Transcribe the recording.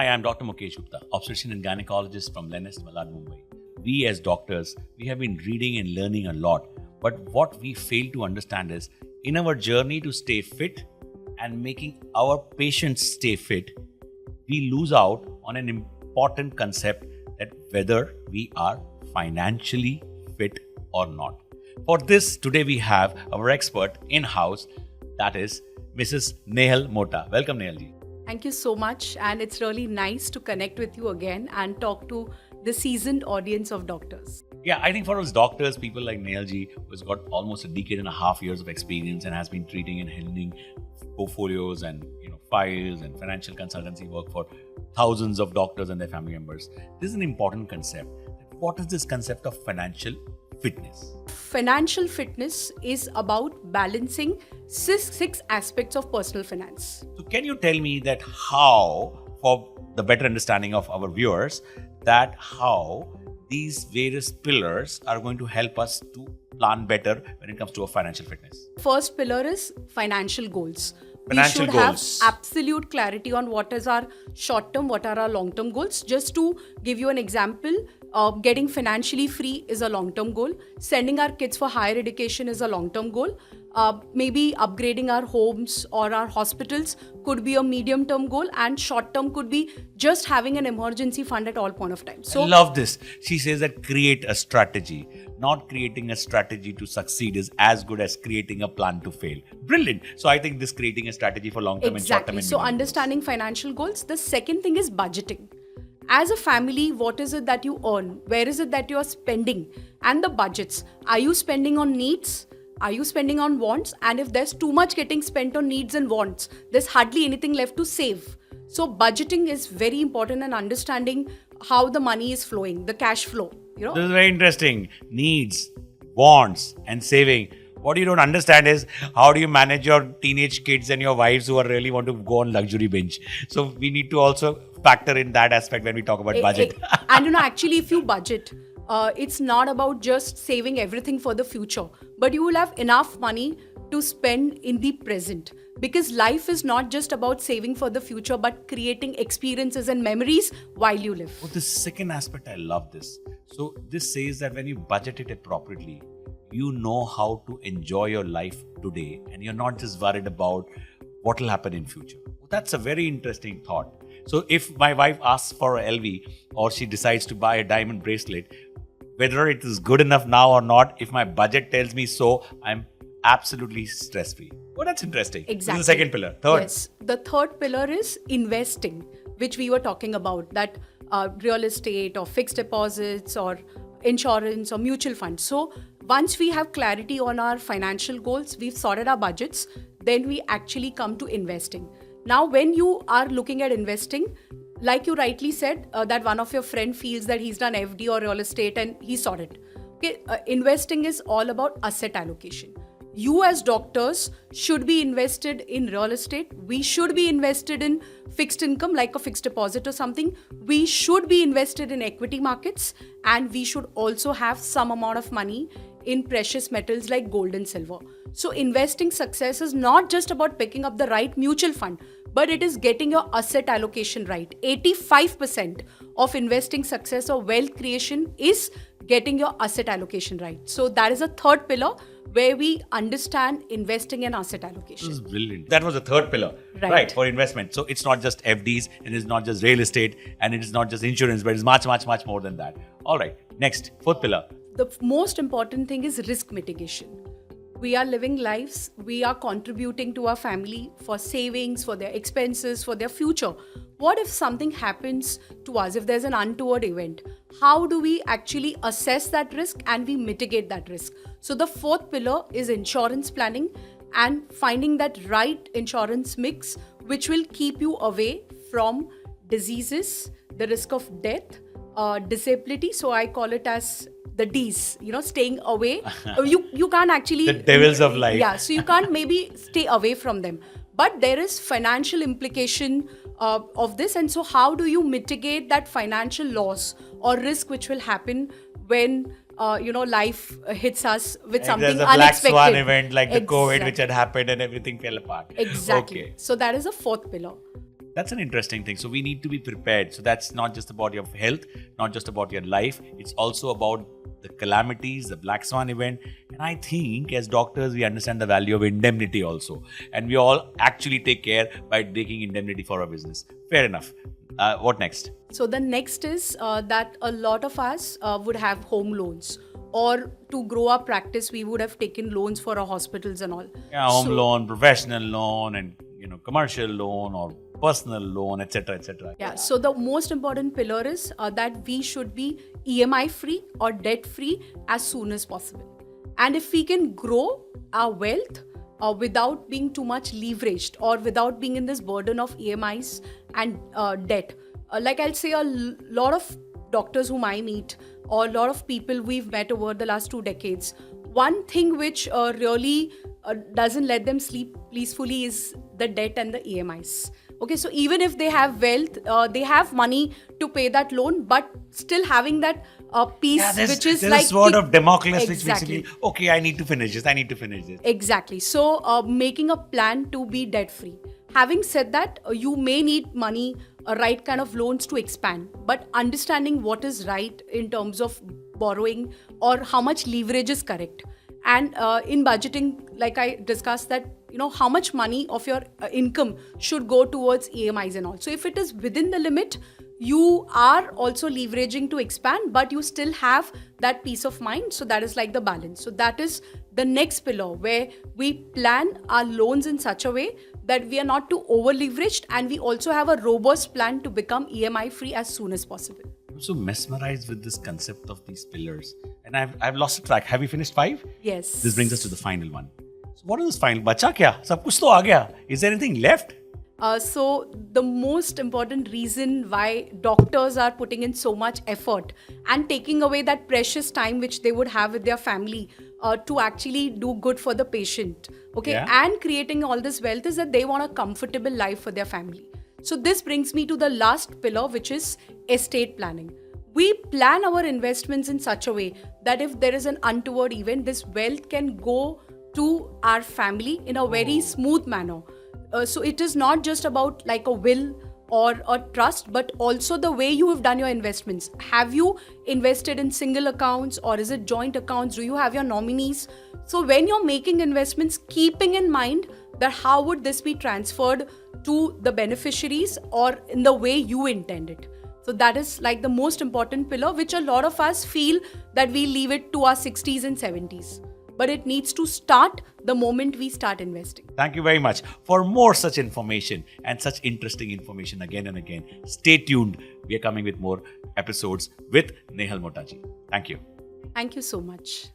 Hi, I'm Dr. Mukesh Gupta, obstetrician and gynecologist from Lenest, Malad, Mumbai. We as doctors, we have been reading and learning a lot, but what we fail to understand is in our journey to stay fit and making our patients stay fit, we lose out on an important concept that whether we are financially fit or not. For this, today we have our expert in-house, that is Mrs. Nehal Mota. Welcome, Nehal ji. Thank you so much, and it's really nice to connect with you again and talk to the seasoned audience of doctors. Yeah, I think for us doctors, people like Nehal ji, who's got almost a decade and a half years of experience and has been treating and handling portfolios and files and financial consultancy work for thousands of doctors and their family members. This is an important concept. What is this concept of financial fitness? Financial fitness is about balancing six aspects of personal finance. So can you tell me that how, for the better understanding of our viewers, that how these various pillars are going to help us to plan better when it comes to our financial fitness? First pillar is financial goals. Financial we should goals. have absolute clarity on what is our short-term, what are our long-term goals. Just to give you an example, getting financially free is a long-term goal. Sending our kids for higher education is a long-term goal. Maybe upgrading our homes or our hospitals could be a medium-term goal, and short-term could be just having an emergency fund at all point of time. So, I love this. She says that create a strategy. Not creating a strategy to succeed is as good as creating a plan to fail. Brilliant. So I think this creating a strategy for long-term and short-term. Exactly. So understanding financial goals. The second thing is budgeting. As a family, what is it that you earn? Where is it that you are spending? And the budgets. Are you spending on needs? Are you spending on wants? And if there's too much getting spent on needs and wants, there's hardly anything left to save. So budgeting is very important, and understanding how the money is flowing, the cash flow. This is very interesting. Needs, wants, and saving. What you don't understand is how do you manage your teenage kids and your wives who are really want to go on luxury binge. So we need to also factor in that aspect when we talk about budget. And actually, if you budget, it's not about just saving everything for the future, but you will have enough money to spend in the present, because life is not just about saving for the future, but creating experiences and memories while you live. Oh, the second aspect, I love this. So this says that when you budget it appropriately, you know how to enjoy your life today, and you're not just worried about what will happen in future. That's a very interesting thought. So if my wife asks for a LV, or she decides to buy a diamond bracelet, whether it is good enough now or not, if my budget tells me so, I'm absolutely stress-free. Oh, that's interesting. Exactly. This is the second pillar. Third. Yes. The third pillar is investing, which we were talking about, that real estate or fixed deposits or insurance or mutual funds. So once we have clarity on our financial goals, we've sorted our budgets, then we actually come to investing. Now, when you are looking at investing, like you rightly said, that one of your friend feels that he's done FD or real estate and he sorted. Okay, investing is all about asset allocation. You as doctors should be invested in real estate. We should be invested in fixed income, like a fixed deposit or something. We should be invested in equity markets, and we should also have some amount of money in precious metals like gold and silver. So investing success is not just about picking up the right mutual fund, but it is getting your asset allocation right. 85% of investing success or wealth creation is getting your asset allocation right. So that is a third pillar where we understand investing and asset allocation. This is brilliant. That was the third pillar, right, for investment. So it's not just FDs, and it's not just real estate, and it is not just insurance, but it's much, much, much more than that. All right, next, fourth pillar. The most important thing is risk mitigation. We are living lives, we are contributing to our family for savings, for their expenses, for their future. What if something happens to us, if there's an untoward event? How do we actually assess that risk and we mitigate that risk? So the fourth pillar is insurance planning and finding that right insurance mix which will keep you away from diseases, the risk of death, disability. So I call it as the D's, staying away. You can't actually... The devils of life. Yeah, so you can't maybe stay away from them. But there is financial implication of this. And so how do you mitigate that financial loss or risk which will happen when, life hits us with something unexpected? There's a black swan event like the COVID which had happened and everything fell apart. Exactly. Okay. So that is a fourth pillar. That's an interesting thing. So we need to be prepared. So that's not just about your health, not just about your life. It's also about the calamities, the black swan event. And I think as doctors, we understand the value of indemnity also. And we all actually take care by taking indemnity for our business. Fair enough. What next? So the next is that a lot of us would have home loans, or to grow our practice, we would have taken loans for our hospitals and all. Yeah, home loan, professional loan, and commercial loan or personal loan, etc., etc. Yeah. So the most important pillar is that we should be EMI free or debt free as soon as possible. And if we can grow our wealth without being too much leveraged or without being in this burden of EMIs and debt, like I'll say, a lot of doctors whom I meet or a lot of people we've met over the last 2 decades, one thing which really doesn't let them sleep peacefully is the debt and the EMIs. Okay, so even if they have wealth, they have money to pay that loan, but still having that piece, which is there's like a sword of Damocles, exactly. which basically, okay, I need to finish this. Exactly. So making a plan to be debt free. Having said that, you may need money, right kind of loans to expand, but understanding what is right in terms of borrowing or how much leverage is correct. And in budgeting, like I discussed, that how much money of your income should go towards EMIs and all. So if it is within the limit, you are also leveraging to expand, but you still have that peace of mind. So that is like the balance. So that is the next pillar, where we plan our loans in such a way that we are not too over leveraged, and we also have a robust plan to become EMI free as soon as possible. I'm so mesmerized with this concept of these pillars, and I've lost track. Have we finished 5? Yes. This brings us to the final one. So what is this final? Bacha kya? Sab kuch to aa gaya. Is there anything left? So the most important reason why doctors are putting in so much effort and taking away that precious time which they would have with their family to actually do good for the patient, okay, and creating all this wealth, is that they want a comfortable life for their family. So this brings me to the last pillar, which is estate planning. We plan our investments in such a way that if there is an untoward event, this wealth can go to our family in a very smooth manner. So it is not just about like a will or a trust, but also the way you have done your investments. Have you invested in single accounts, or is it joint accounts? Do you have your nominees? So when you're making investments, keeping in mind that how would this be transferred to the beneficiaries or in the way you intend it. So that is like the most important pillar, which a lot of us feel that we leave it to our 60s and 70s. But it needs to start the moment we start investing. Thank you very much. For more such information and such interesting information again and again, stay tuned. We are coming with more episodes with Nehal Mota ji. Thank you. Thank you so much.